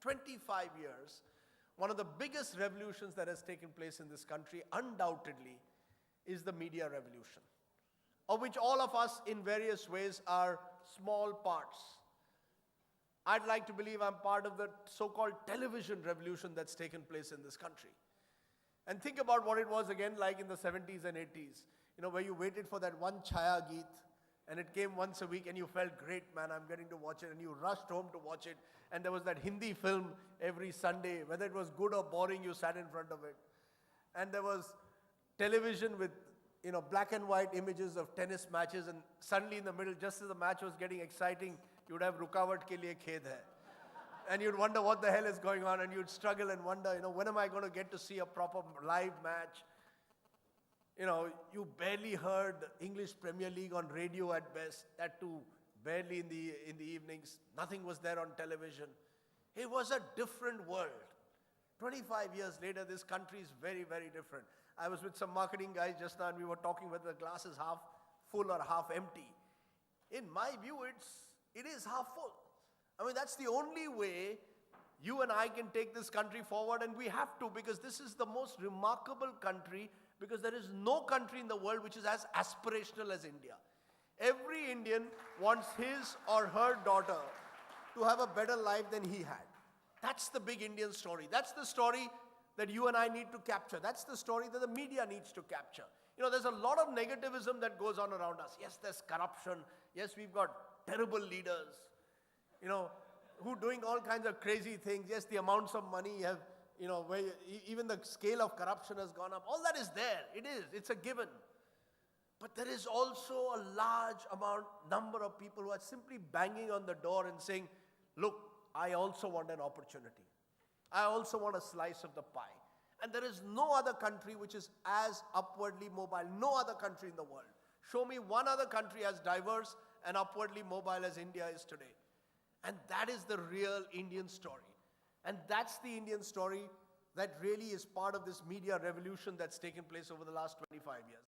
25 years, one of the biggest revolutions that has taken place in this country, undoubtedly, is the media revolution, of which all of us in various ways are small parts. I'd like to believe I'm part of the so-called television revolution that's taken place in this country. And think about what it was again like in the 70s and 80s, where you waited for that one Chaya Geet, and it came once a week and you felt great, man, I'm getting to watch it, and you rushed home to watch it. And there was that Hindi film every Sunday, whether it was good or boring, you sat in front of it. And there was television with, black and white images of tennis matches, and suddenly in the middle, just as the match was getting exciting, you would have Rukawat ke liye khed hai. And you'd wonder what the hell is going on, and you'd struggle and wonder, when am I going to get to see a proper live match? You barely heard English Premier League on radio at best, that too barely in the evenings. Nothing was there on television. It was a different world. 25 years later, this country is very, very different. I was with some marketing guys just now, and we were talking whether the glass is half full or half empty. In my view, it is half full. I mean, that's the only way you and I can take this country forward, and we have to, because this is the most remarkable country, because there is no country in the world which is as aspirational as India. Every Indian wants his or her daughter to have a better life than he had. That's the big Indian story. That's the story that you and I need to capture. That's the story that the media needs to capture. There's a lot of negativism that goes on around us. Yes, there's corruption. Yes, we've got terrible leaders, who doing all kinds of crazy things. Yes, the amounts of money have, where even the scale of corruption has gone up. All that is there. It is. It's a given. But there is also a large number of people who are simply banging on the door and saying, look, I also want an opportunity. I also want a slice of the pie. And there is no other country which is as upwardly mobile. No other country in the world. Show me one other country as diverse and upwardly mobile as India is today. And that is the real Indian story. And that's the Indian story that really is part of this media revolution that's taken place over the last 25 years.